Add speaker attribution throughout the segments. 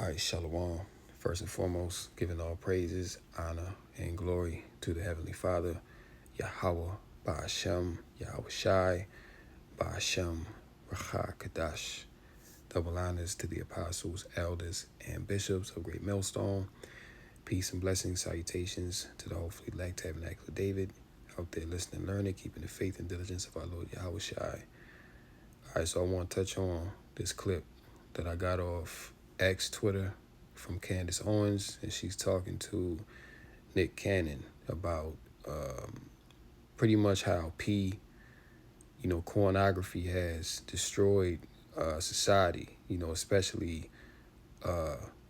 Speaker 1: right, Shalom. First and foremost, giving all praises, honor, and glory to the Heavenly Father, Yahweh, Ba'ashem, Yahweh Shai, Ba'ashem, Racha Kadash. Double honors to the apostles, elders, and bishops of Great Millstone. Peace and blessings, salutations to the hopefully elect Tabernacle of David, out there listening, learning, keeping the faith and diligence of our Lord Yahweh Shai. All right, so I want to touch on this clip that I got off X Twitter from Candace Owens, and she's talking to Nick Cannon about pretty much how pornography has destroyed society, especially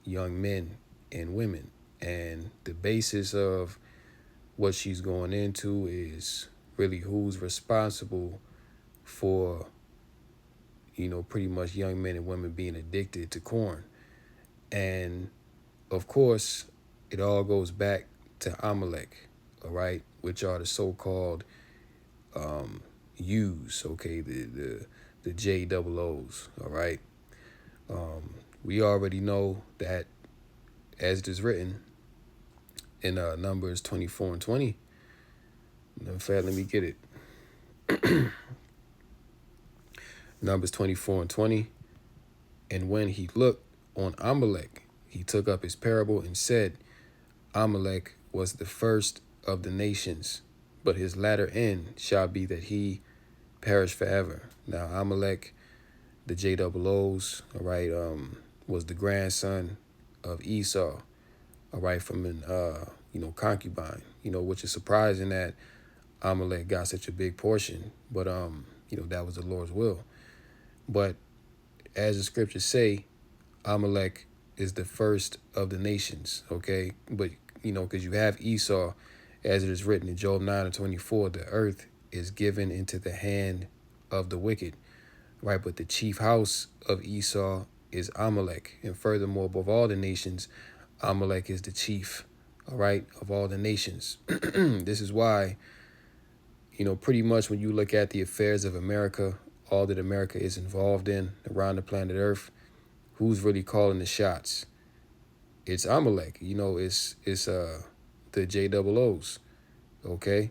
Speaker 1: young men and women. And the basis of what she's going into is really who's responsible for, pretty much young men and women being addicted to porn. And of course, it all goes back to Amalek, all right, which are the so-called U's, okay, the JOOs, all right. We already know that, as it is written in Numbers 24 and 20. In fact, let me get it. Numbers 24 and 20. And when he looked on Amalek, he took up his parable and said, Amalek was the first of the nations, but his latter end shall be that he perish forever. Now, Amalek, the JOOs, all right, was the grandson of Esau, all right, from an, concubine, which is surprising that Amalek got such a big portion, but, that was the Lord's will. But as the scriptures say, Amalek is the first of the nations, okay? But, because you have Esau, as it is written in Job 9 and 24, the earth is given into the hand of the wicked, right? But the chief house of Esau is Amalek. And furthermore, above all the nations, Amalek is the chief, all right, of all the nations. This is why, pretty much when you look at the affairs of America, all that America is involved in around the planet Earth, who's really calling the shots? It's Amalek. It's the JOOs, okay?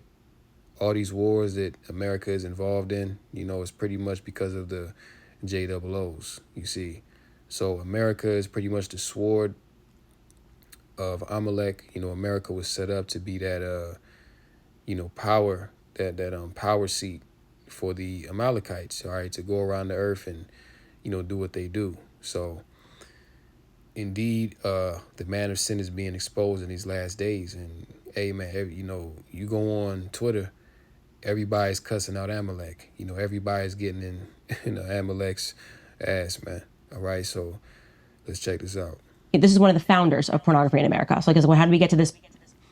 Speaker 1: All these wars that America is involved in, it's pretty much because of the JOOs, you see. So America is pretty much the sword of Amalek. America was set up to be that, power, that power seat for the Amalekites, all right, to go around the earth and, do what they do. So indeed, the man of sin is being exposed in these last days. And hey, man, you go on Twitter, everybody's cussing out Amalek. Everybody's getting in Amalek's ass, man. All right, so let's check this out.
Speaker 2: This is one of the founders of pornography in America. So, how did we get to this?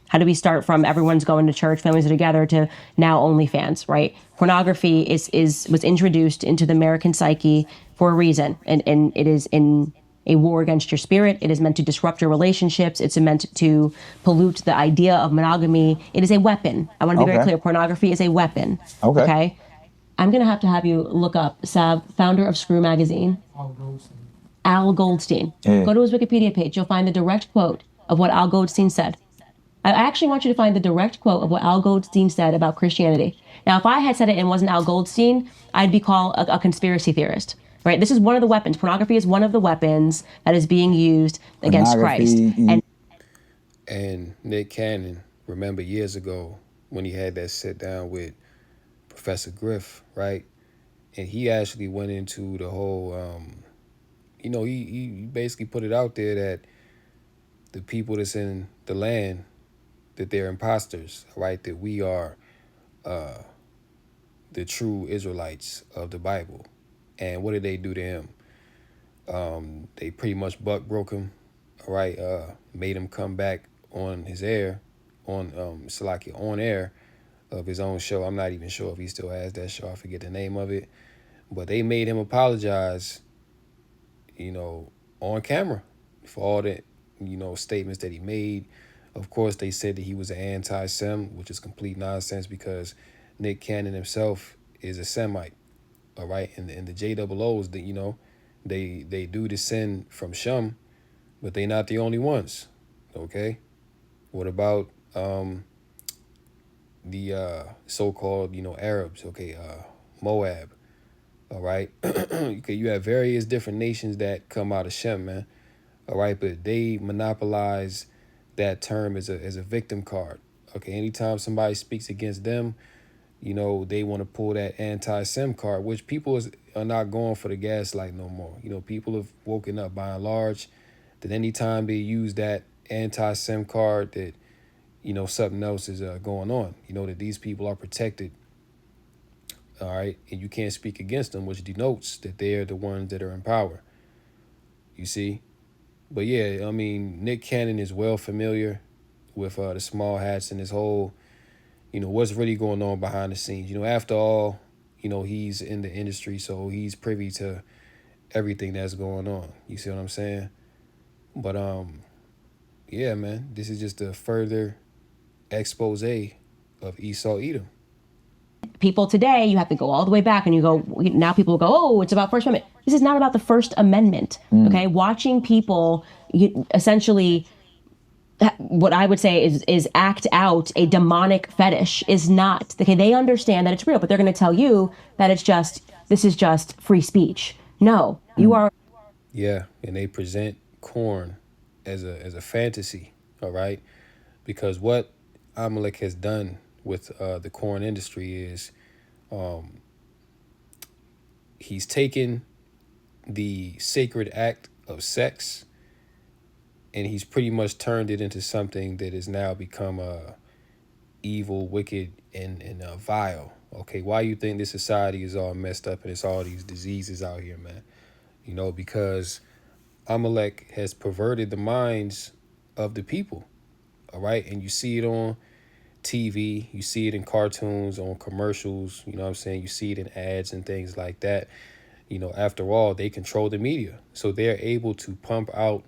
Speaker 2: How do we start from everyone's going to church, families are together, to now OnlyFans, right? Pornography was introduced into the American psyche for a reason, and it is in a war against your spirit. It is meant to disrupt your relationships. It's meant to pollute the idea of monogamy. It is a weapon. I want to be very clear. Pornography is a weapon. Okay? I'm going to have you look up Sav, founder of Screw Magazine. Al Goldstein. Yeah. Go to his Wikipedia page. You'll find the direct quote of what Al Goldstein said. I actually want you to find the direct quote of what Al Goldstein said about Christianity. Now, if I had said it and wasn't Al Goldstein, I'd be called a conspiracy theorist, right? This is one of the weapons. Pornography is one of the weapons that is being used against Christ.
Speaker 1: And Nick Cannon, remember years ago when he had that sit down with Professor Griff, right? And he actually went into the whole, he basically put it out there that the people that's in the land, that they're imposters, right? That we are the true Israelites of the Bible. And what did they do to him? They pretty much broke him, all right? Made him come back on his air, on air of his own show. I'm not even sure if he still has that show. I forget the name of it. But they made him apologize, on camera for all the, statements that he made. Of course, they said that he was an anti-Sem, which is complete nonsense because Nick Cannon himself is a Semite, all right? And the JOOs, they do descend from Shem, but they not the only ones. Okay, what about the so-called Arabs? Okay, Moab. All right, okay, you have various different nations that come out of Shem, man. All right, but they monopolize that term as a victim card. Okay, anytime somebody speaks against them, they want to pull that anti-Sem card, which are not going for the gaslight no more. People have woken up by and large that anytime they use that anti-Sem card, that something else is going on. That these people are protected. All right, and you can't speak against them, which denotes that they're the ones that are in power. You see, but yeah, I mean, Nick Cannon is well familiar with the small hats and this whole, what's really going on behind the scenes. After all, he's in the industry, so he's privy to everything that's going on. You see what I'm saying? But yeah, man, this is just a further expose of Esau Edom.
Speaker 2: People today, you have to go all the way back and you go, now people go, oh, it's about First Amendment. This is not about the First Amendment. Okay. Watching people essentially, what I would say is act out a demonic fetish is not okay. They understand that it's real, but they're going to tell you that this is just free speech. No, you are.
Speaker 1: Yeah, and they present corn as a fantasy. All right, because what Amalek has done with the corn industry is he's taken the sacred act of sex and he's pretty much turned it into something that has now become evil, wicked, and vile. Okay, why you think this society is all messed up and it's all these diseases out here, man? Because Amalek has perverted the minds of the people. All right, and you see it on TV, you see it in cartoons, on commercials. You know what I'm saying? You see it in ads and things like that. After all, they control the media, so they're able to pump out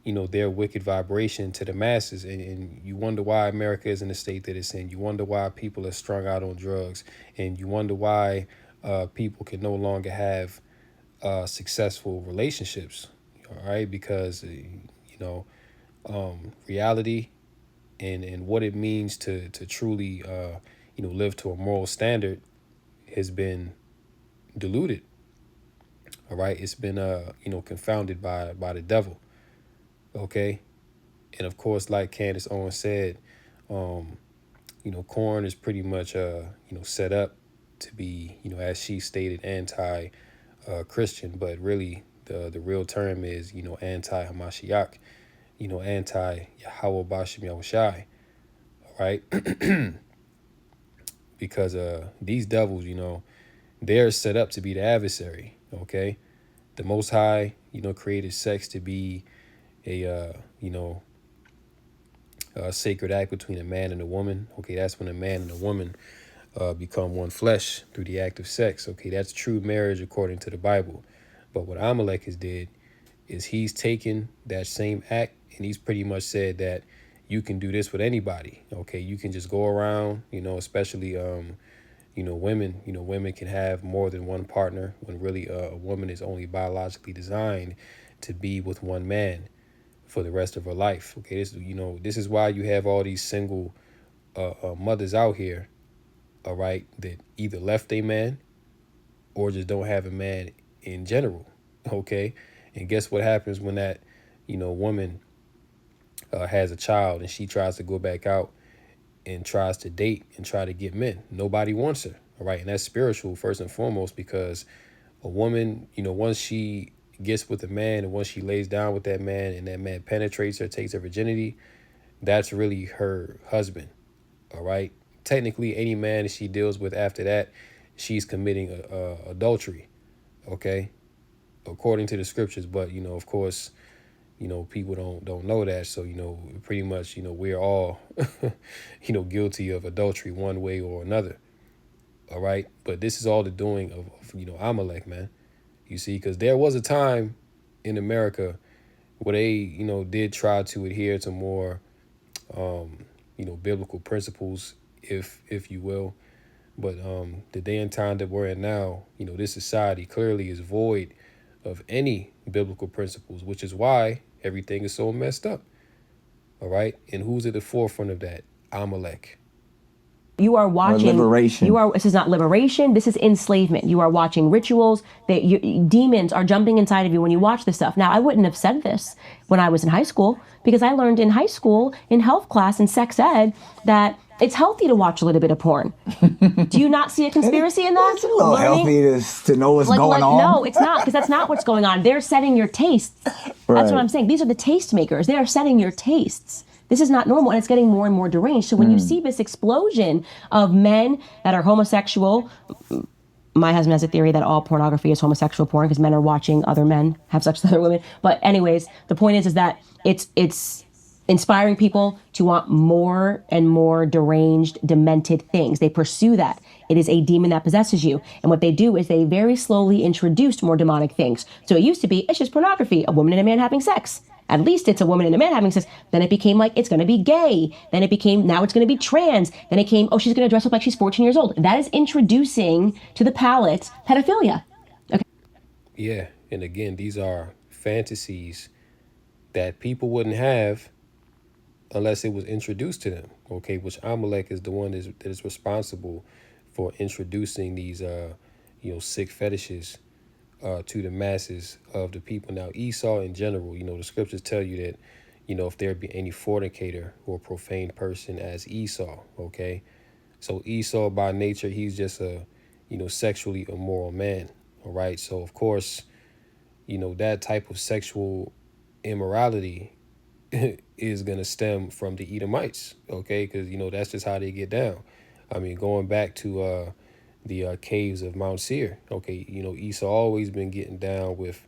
Speaker 1: their wicked vibration to the masses. And you wonder why America is in the state that it's in. You wonder why people are strung out on drugs. And you wonder why people can no longer have successful relationships. All right, because reality and what it means to truly live to a moral standard has been diluted. All right, it's been confounded by the devil. Okay, and of course, like Candace Owens said, corn is pretty much set up to be, as she stated, anti Christian, but really the real term is, anti Hamashiach, anti Yahweh Bashim Yahushai, right? Because these devils, they're set up to be the adversary. Okay, the Most High, created sex to be a sacred act between a man and a woman. Okay, that's when a man and a woman become one flesh through the act of sex. Okay, that's true marriage according to the Bible. But what Amalek has did is he's taken that same act and he's pretty much said that you can do this with anybody. Okay, you can just go around, especially women. Women can have more than one partner when really a woman is only biologically designed to be with one man for the rest of her life. Okay, this is why you have all these single mothers out here, all right, that either left a man or just don't have a man in general. Okay, and guess what happens when that woman has a child and she tries to go back out and tries to date and try to get men? Nobody wants her. All right, and that's spiritual first and foremost, because a woman, once she gets with a man and once she lays down with that man and that man penetrates her, takes her virginity, that's really her husband. All right, technically any man that she deals with after that, she's committing adultery. Okay, according to the scriptures. But of course, people don't know that. So pretty much, we're all guilty of adultery one way or another. All right, but this is all the doing of Amalek, man. You see, because there was a time in America where they did try to adhere to more biblical principles, if you will. But the day and time that we're in now, this society clearly is void of any biblical principles, which is why Everything is so messed up. All right. And who's at the forefront of that? Amalek.
Speaker 2: You are watching
Speaker 3: liberation.
Speaker 2: This is not liberation, this is enslavement. You are watching rituals that demons are jumping inside of you when you watch this stuff. Now, I wouldn't have said this when I was in high school, because I learned in high school, in health class, in sex ed, that it's healthy to watch a little bit of porn. Do you not see a conspiracy in that?
Speaker 3: It's a little healthy to know what's going on.
Speaker 2: No, it's not, because that's not what's going on. They're setting your tastes.
Speaker 3: Right.
Speaker 2: That's what I'm saying. These are the taste makers. They are setting your tastes. This is not normal, and it's getting more and more deranged. So when you see this explosion of men that are homosexual, my husband has a theory that all pornography is homosexual porn because men are watching other men have sex with other women. But anyways, the point is that it's inspiring people to want more and more deranged, demented things. They pursue that. It is a demon that possesses you. And what they do is they very slowly introduced more demonic things. So it used to be, it's just pornography, a woman and a man having sex. At least it's a woman and a man having sex. Then it became like, it's going to be gay. Then it became, now it's going to be trans. Then it came, oh, she's going to dress up like she's 14 years old. That is introducing to the palate pedophilia. Okay.
Speaker 1: Yeah. And again, these are fantasies that people wouldn't have unless it was introduced to them. Okay. Which Amalek is the one that is responsible for introducing these, sick fetishes to the masses of the people. Now, Esau in general, the scriptures tell you that, if there be any fornicator or profane person as Esau, okay? So Esau by nature, he's just a, sexually immoral man, all right? So, of course, that type of sexual immorality is going to stem from the Edomites, okay? Because, that's just how they get down. I mean, going back to the caves of Mount Seir. Okay, Esau always been getting down with,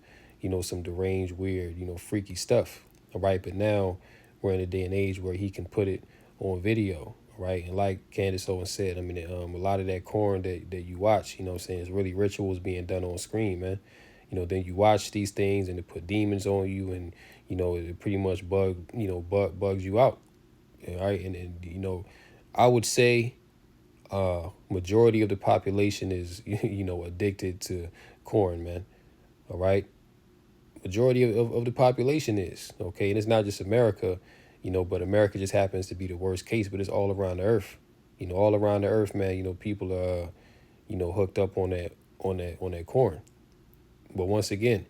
Speaker 1: some deranged, weird, freaky stuff. All right, but now we're in a day and age where he can put it on video. Right, and like Candace Owens said, I mean, a lot of that corn that you watch, saying it's really rituals being done on screen, man. Then you watch these things and it put demons on you, and it pretty much bugs you out. All right, and I would say majority of the population is addicted to corn, man. All right, majority of the population is, okay, and it's not just America, but America just happens to be the worst case, but it's all around the earth. All around the earth, man. People are hooked up on that corn. But once again,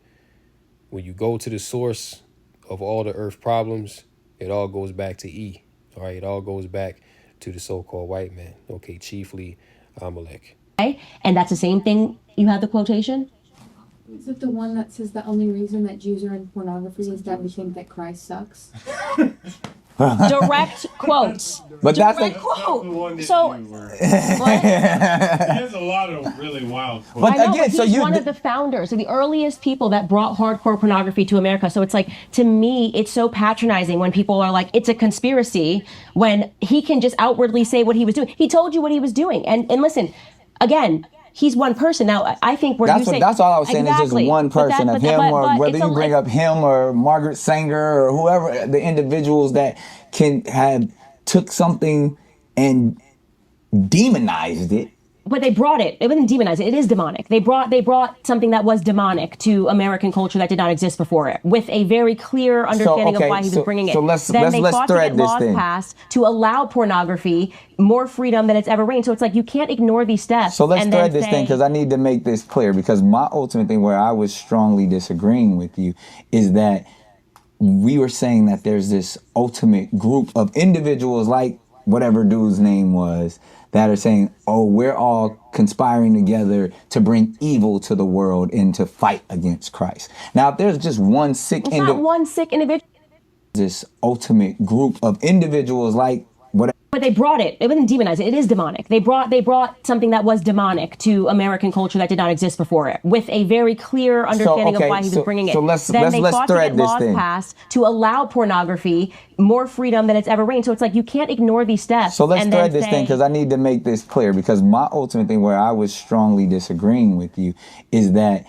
Speaker 1: when you go to the source of all the earth problems, it all goes back to E. All right, it all goes back to the so-called white man, okay, chiefly Amalek.
Speaker 2: Okay, and that's the same thing. You have the quotation?
Speaker 4: Is it the one that says the only reason that Jews are in pornography is that we think that Christ sucks?
Speaker 2: Direct quotes.
Speaker 3: But
Speaker 2: Direct
Speaker 3: that's
Speaker 2: quote. So,
Speaker 5: He has a lot of really wild quotes.
Speaker 3: But
Speaker 2: I know,
Speaker 3: again,
Speaker 2: but
Speaker 3: so
Speaker 2: he's
Speaker 3: you-
Speaker 2: one of the founders, of the earliest people that brought hardcore pornography to America. So it's like, to me, it's so patronizing when people are like, it's a conspiracy, when he can just outwardly say what he was doing. He told you what he was doing. And listen, again, he's one person. Now, I think where
Speaker 3: that's all I was saying.
Speaker 2: Exactly.
Speaker 3: Is just one
Speaker 2: But
Speaker 3: person
Speaker 2: that-
Speaker 3: of
Speaker 2: but-
Speaker 3: him,
Speaker 2: but-
Speaker 3: or
Speaker 2: but
Speaker 3: whether
Speaker 2: it's
Speaker 3: you bring up him or Margaret Sanger or whoever, the individuals that can have took something and demonized it.
Speaker 2: But they brought it. It wasn't demonized. It is demonic. They brought something that was demonic to American culture that did not exist before it, with a very clear understanding of why he was bringing it.
Speaker 3: So let's
Speaker 2: then they fought to
Speaker 3: thread
Speaker 2: get
Speaker 3: this
Speaker 2: laws
Speaker 3: thing.
Speaker 2: passed to allow pornography more freedom than it's ever reigned. So it's like, you can't ignore these steps.
Speaker 3: So let's
Speaker 2: and
Speaker 3: thread
Speaker 2: then
Speaker 3: this thing, because I need to make this clear, because my ultimate thing where I was strongly disagreeing with you is that we were saying that there's this ultimate group of individuals, like whatever dude's name was, that are saying, oh, we're all conspiring together to bring evil to the world and to fight against Christ. Now, if there's just one sick
Speaker 2: It's not one sick individual.
Speaker 3: this ultimate group of individuals, like whatever.
Speaker 2: But they brought it. It wasn't demonized. It is demonic. They brought something that was demonic to American culture that did not exist before it, with a very clear understanding of why he was bringing it.
Speaker 3: So let's
Speaker 2: then they fought to
Speaker 3: thread
Speaker 2: get
Speaker 3: this
Speaker 2: laws
Speaker 3: thing.
Speaker 2: passed to allow pornography more freedom than it's ever reigned. So it's like, you can't ignore these steps.
Speaker 3: So let's
Speaker 2: and
Speaker 3: thread
Speaker 2: then
Speaker 3: this thing, because I need to make this clear, because my ultimate thing where I was strongly disagreeing with you is that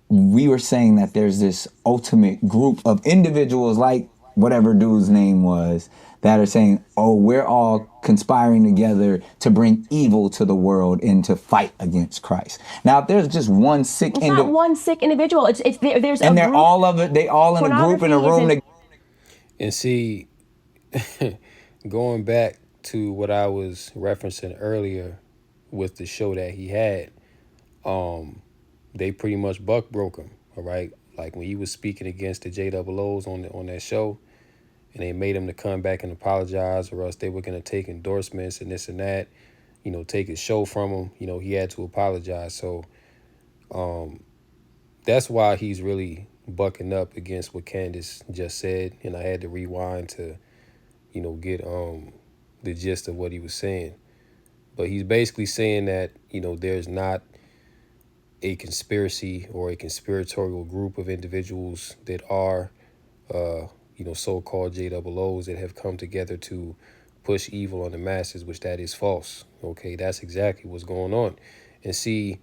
Speaker 3: we were saying that there's this ultimate group of individuals, like whatever dude's name was, that are saying, oh, we're all conspiring together to bring evil to the world and to fight against Christ. Now, if there's just one sick
Speaker 2: It's not one sick individual. There's
Speaker 3: and
Speaker 2: a
Speaker 3: they're
Speaker 2: group.
Speaker 3: all of it, they all in a group in a
Speaker 2: Pornography
Speaker 3: room.
Speaker 2: isn't-
Speaker 1: And see, going back to what I was referencing earlier with the show that he had, they pretty much buck broke him. All right, like when he was speaking against the JOOs on that show, and they made him to come back and apologize, or else they were gonna take endorsements and this and that. Take his show from him. He had to apologize. So that's why he's really bucking up against what Candace just said, and I had to rewind to get the gist of what he was saying. But he's basically saying that there's not a conspiracy or a conspiratorial group of individuals that are so-called JOOs that have come together to push evil on the masses, which that is false. Okay, that's exactly what's going on. And see,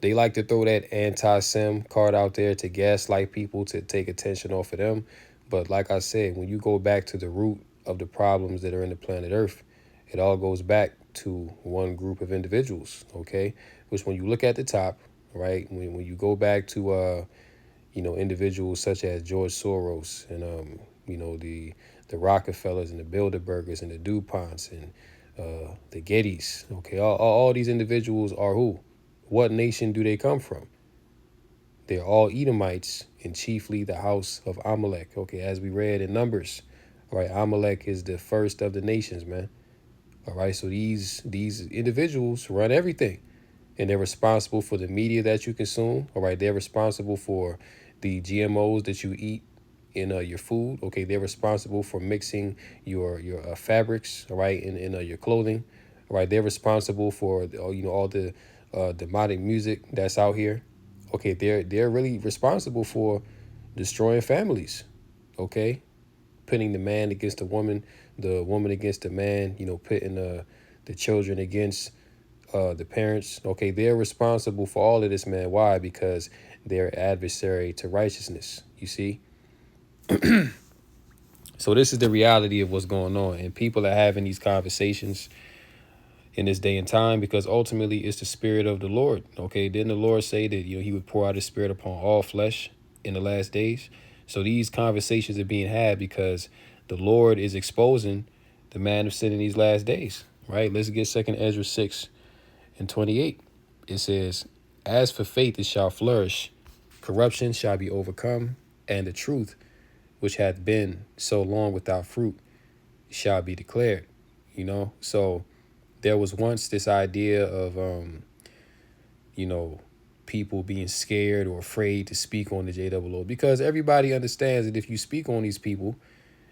Speaker 1: they like to throw that anti-Sem card out there to gaslight people, to take attention off of them. But like I said, when you go back to the root of the problems that are in the planet Earth, it all goes back to one group of individuals, okay? Which when you look at the top, right, when you go back to, individuals such as George Soros and, the Rockefellers and the Bilderbergers and the DuPonts and the Gettys, okay? All these individuals are who? What nation do they come from? They're all Edomites, and chiefly the house of Amalek. Okay, as we read in Numbers, all right, Amalek is the first of the nations, man. All right, so these individuals run everything, and they're responsible for the media that you consume. All right, they're responsible for the GMOs that you eat in your food. Okay, they're responsible for mixing your fabrics. All right, in your clothing. All right, they're responsible for all the demonic music that's out here. Okay, they're really responsible for destroying families. Okay, pitting the man against the woman against the man. Pitting the children against the parents. Okay, they're responsible for all of this, man. Why? Because they're adversary to righteousness. You see. So this is the reality of what's going on, and people are having these conversations in this day and time because ultimately it's the spirit of the Lord. Okay, didn't the Lord say that he would pour out his spirit upon all flesh in the last days? So these conversations are being had because the Lord is exposing the man of sin in these last days. Right? Let's get 2 Ezra 6:28. It says, "As for faith, it shall flourish; corruption shall be overcome, and the truth, which hath been so long without fruit, shall be declared." So there was once this idea of people being scared or afraid to speak on the JOO because everybody understands that if you speak on these people,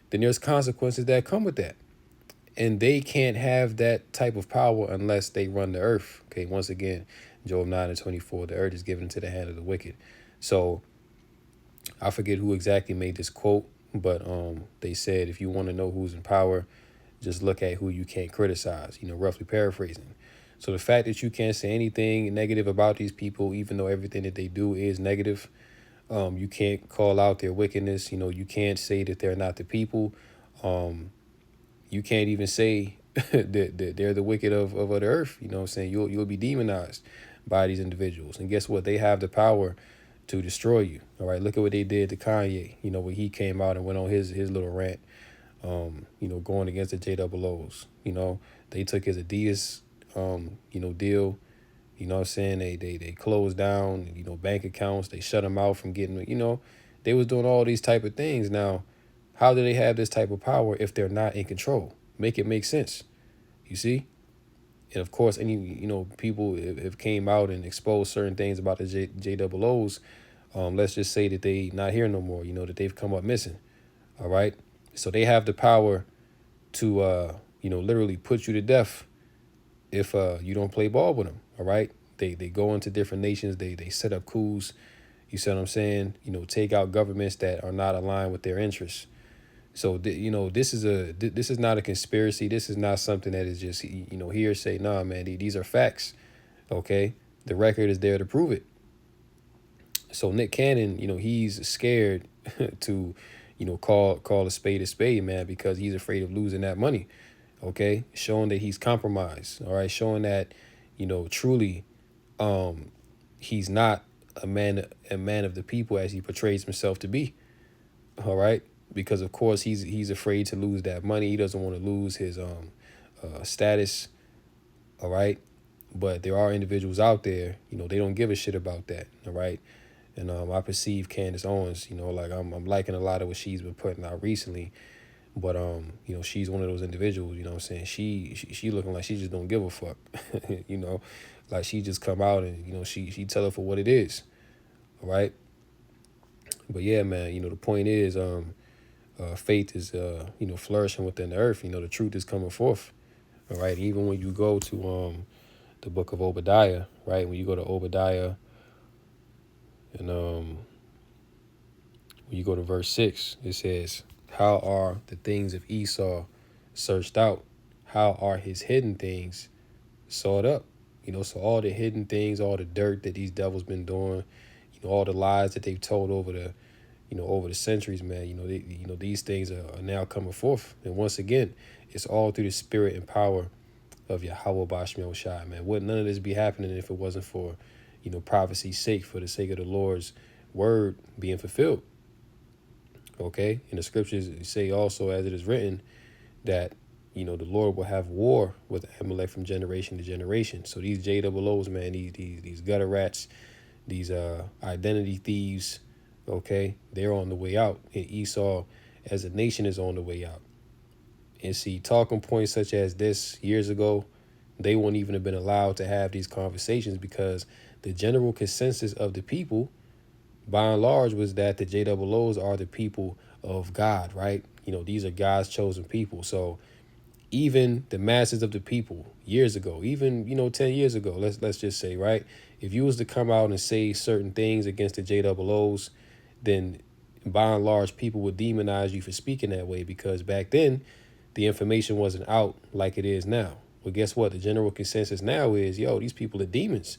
Speaker 1: then there's consequences that come with that. And they can't have that type of power unless they run the earth. Okay, once again, Job 9:24, the earth is given into the hand of the wicked. So I forget who exactly made this quote, but they said if you want to know who's in power, just look at who you can't criticize, roughly paraphrasing. So the fact that you can't say anything negative about these people, even though everything that they do is negative, you can't call out their wickedness. You can't say that they're not the people. You can't even say that they're the wicked of the earth. You know what I'm saying? You'll be demonized by these individuals. And guess what? They have the power to destroy you. All right, look at what they did to Kanye, when he came out and went on his little rant, going against the JOOs. They took his Adidas, deal. You know what I'm saying? They closed down, bank accounts. They shut them out from getting, they was doing all these type of things. Now, how do they have this type of power if they're not in control? Make it make sense. You see? And of course, any, people have came out and exposed certain things about the JOOs. Let's just say that they not here no more, that they've come up missing. All right. So they have the power to, literally put you to death if you don't play ball with them. All right. They go into different nations. They set up coups. You see what I'm saying? Take out governments that are not aligned with their interests. So, this is not a conspiracy. This is not something that is just, hearsay. Nah, man, these are facts. Okay. The record is there to prove it. So Nick Cannon, he's scared to, call a spade, man, because he's afraid of losing that money. Okay, showing that he's compromised. All right, showing that, truly, he's not a man of the people as he portrays himself to be. All right, because of course he's afraid to lose that money. He doesn't want to lose his status. All right, but there are individuals out there, they don't give a shit about that. All right. And I perceive Candace Owens, like I'm liking a lot of what she's been putting out recently. But she's one of those individuals, what I'm saying? She looking like she just don't give a fuck. Like she just come out and, she tell it for what it is. All right. But yeah, man, the point is, faith is flourishing within the earth. The truth is coming forth. All right. Even when you go to the book of Obadiah, right? When you go to Obadiah and when you go to verse 6, it says, how are the things of Esau searched out? How are his hidden things sought up? So all the hidden things, all the dirt that these devils been doing, all the lies that they've told over the centuries, man. These things are now coming forth. And once again, it's all through the spirit and power of Yahweh Bashmi Shai, man. Would none of this be happening if it wasn't for, prophecy's sake, for the sake of the Lord's word being fulfilled? Okay, and the scriptures say also, as it is written, that the Lord will have war with Amalek from generation to generation. So these JOOs, man, these gutter rats, these identity thieves, okay, they're on the way out, and Esau as a nation is on the way out. And see, talking points such as this years ago, they wouldn't even have been allowed to have these conversations, because the general consensus of the people, by and large, was that the JOOs are the people of God, right? These are God's chosen people. So even the masses of the people years ago, even, 10 years ago, let's just say, right? If you was to come out and say certain things against the JOOs, then by and large, people would demonize you for speaking that way, because back then the information wasn't out like it is now. Well, guess what? The general consensus now is, these people are demons,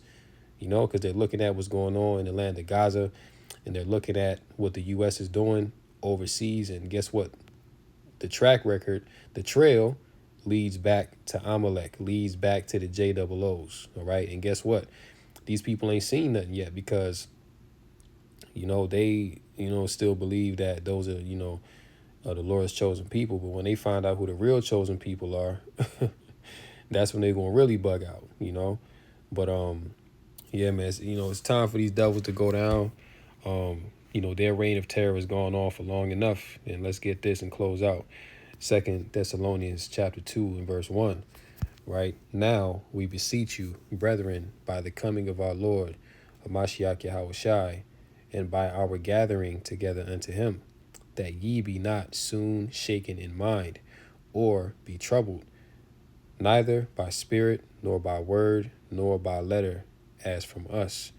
Speaker 1: because they're looking at what's going on in the land of Gaza, and they're looking at what the U.S. is doing overseas. And guess what? The track record, the trail leads back to Amalek, leads back to the JOOs. All right. And guess what? These people ain't seen nothing yet, because, they, still believe that those are, the Lord's chosen people. But when they find out who the real chosen people are, that's when they're going to really bug out, But, yeah, man, it's time for these devils to go down. Their reign of terror has gone on for long enough. And let's get this and close out. 2 Thessalonians chapter 2 and verse 1. Right? Now we beseech you, brethren, by the coming of our Lord, Hamashiach Yahushai, and by our gathering together unto him, that ye be not soon shaken in mind, or be troubled, neither by spirit, nor by word, nor by letter, as from us,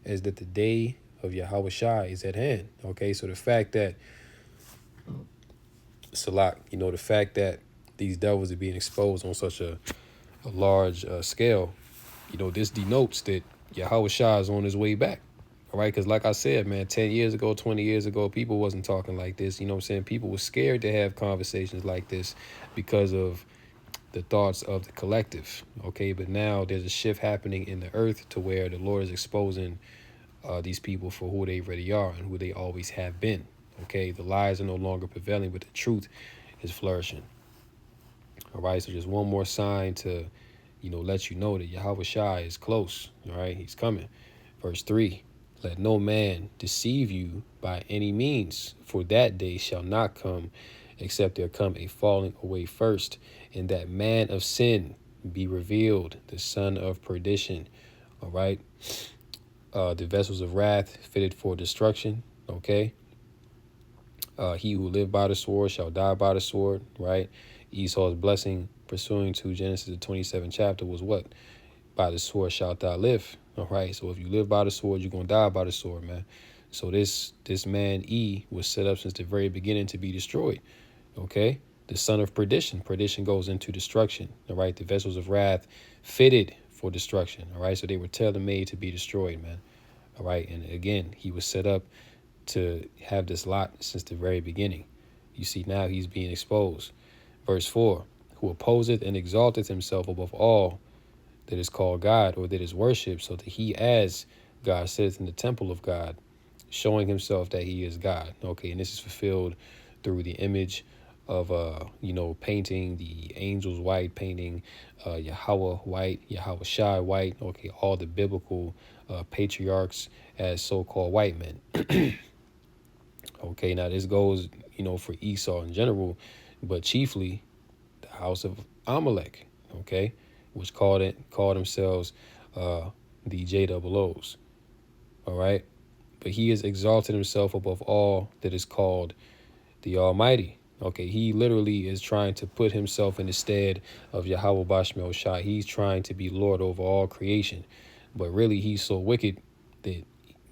Speaker 1: as that the day of Yahushai is at hand. Okay, so the fact that Salak, the fact that these devils are being exposed on such a large scale, this denotes that Yahushua is on his way back. All right, because like I said, man, 10 years ago, 20 years ago, people wasn't talking like this. You know what I'm saying? People were scared to have conversations like this because of the thoughts of the collective. Okay, but now there's a shift happening in the earth to where the Lord is exposing these people for who they really are and who they always have been. Okay, the lies are no longer prevailing, but the truth is flourishing. All right, so just one more sign to, let you know that Yahweh Shai is close. All right, he's coming. Verse 3, let no man deceive you by any means, for that day shall not come, except there come a falling away first, and that man of sin be revealed, the son of perdition. All right, the vessels of wrath fitted for destruction. Okay. He who lived by the sword shall die by the sword, right? Esau's blessing, pursuing to Genesis the 27th chapter, was what? By the sword shalt thou live. All right. So if you live by the sword, you're going to die by the sword, man. So this man E was set up since the very beginning to be destroyed. Okay. The son of perdition. Perdition goes into destruction. All right. The vessels of wrath fitted for destruction. All right. So they were tailor-made to be destroyed, man. All right. And again, he was set up to have this lot since the very beginning. You see, now he's being exposed. Verse 4, who opposeth and exalteth himself above all that is called God or that is worshipped, so that he as God sitteth in the temple of God, showing himself that he is God. Okay, and this is fulfilled through the image of painting the angels white, painting Yahweh white, Yahweh Shai white. Okay, all the biblical patriarchs as so-called white men. Okay, now this goes, for Esau in general, but chiefly the house of Amalek. Okay, which called themselves the JOOs. All right, but he has exalted himself above all that is called the Almighty. Okay, he literally is trying to put himself in the stead of Yahweh Bashmel Shai. He's trying to be Lord over all creation. But really, he's so wicked that,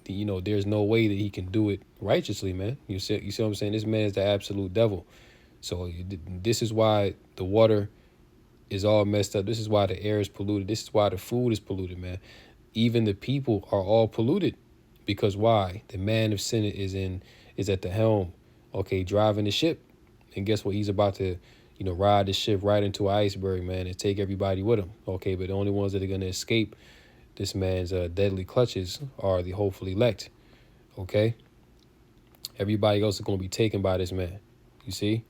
Speaker 1: there's no way that he can do it righteously, man. You see what I'm saying? This man is the absolute devil. So this is why the water is all messed up. This is why the air is polluted. This is why the food is polluted, man. Even the people are all polluted. Because why? The man of sin is at the helm, okay, driving the ship. And guess what? He's about to, ride the ship right into an iceberg, man, and take everybody with him. Okay, but the only ones that are going to escape this man's deadly clutches are the hopeful elect. Okay? Everybody else is going to be taken by this man. You see?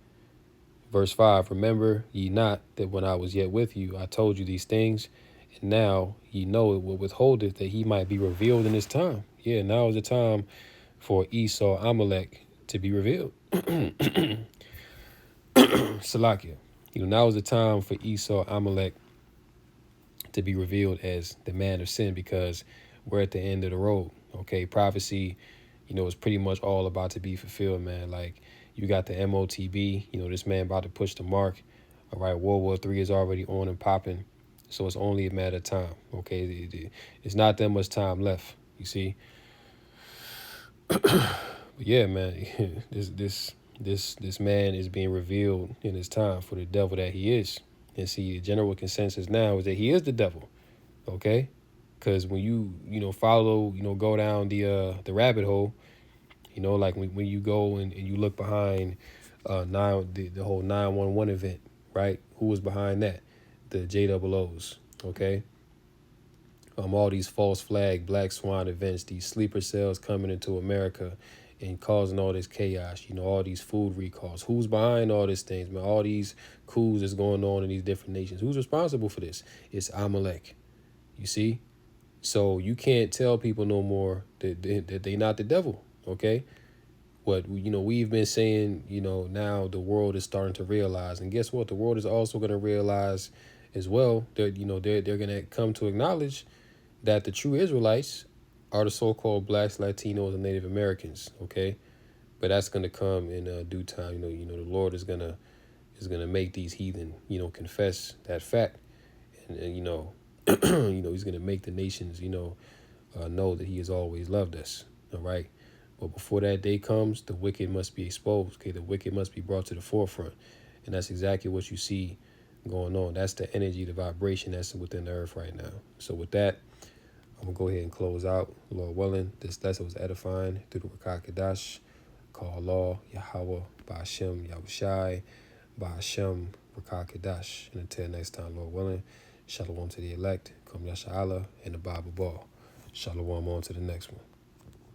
Speaker 1: Verse 5, remember ye not that when I was yet with you, I told you these things, and now ye know it will withholdeth that he might be revealed in his time. Yeah, now is the time for Esau, Amalek to be revealed. Salakia. Now is the time for Esau, Amalek to be revealed as the man of sin, because we're at the end of the road. Okay, prophecy, is pretty much all about to be fulfilled, man. Like, you got the MOTB, this man about to push the mark. All right, World War III is already on and popping. So it's only a matter of time. Okay, it's not that much time left. You see. But yeah, man, this man is being revealed in his time for the devil that he is. And see, the general consensus now is that he is the devil. Okay, because when you follow, go down the rabbit hole, like when you go and you look behind the whole 911 event, right? Who was behind that? The JOOs. Okay. All these false flag black swan events, these sleeper cells coming into America and causing all this chaos, all these food recalls. Who's behind all these things, man? All these coups that's going on in these different nations. Who's responsible for this? It's Amalek. You see? So you can't tell people no more that they not the devil, okay? What we've been saying, now the world is starting to realize, and guess what? The world is also going to realize as well that they're going to come to acknowledge that the true Israelites are the so-called blacks, Latinos, and Native Americans, okay? But that's going to come in due time. The Lord is gonna make these heathen, confess that fact, and he's gonna make the nations, know that he has always loved us. All right. But before that day comes, the wicked must be exposed. Okay, the wicked must be brought to the forefront, and that's exactly what you see going on. That's the energy, the vibration that's within the earth right now. So with that, I'm gonna go ahead and close out. Lord willing, this lesson was edifying through the Rakah Kadash, call Allah, Yahweh, Ba'ashem, Yahushai, Ba'ashem, Rakah Kadash. And until next time, Lord willing, shalom to the elect, Kum Yasha'Allah, and the Bible Ball. Shalom on to the next one.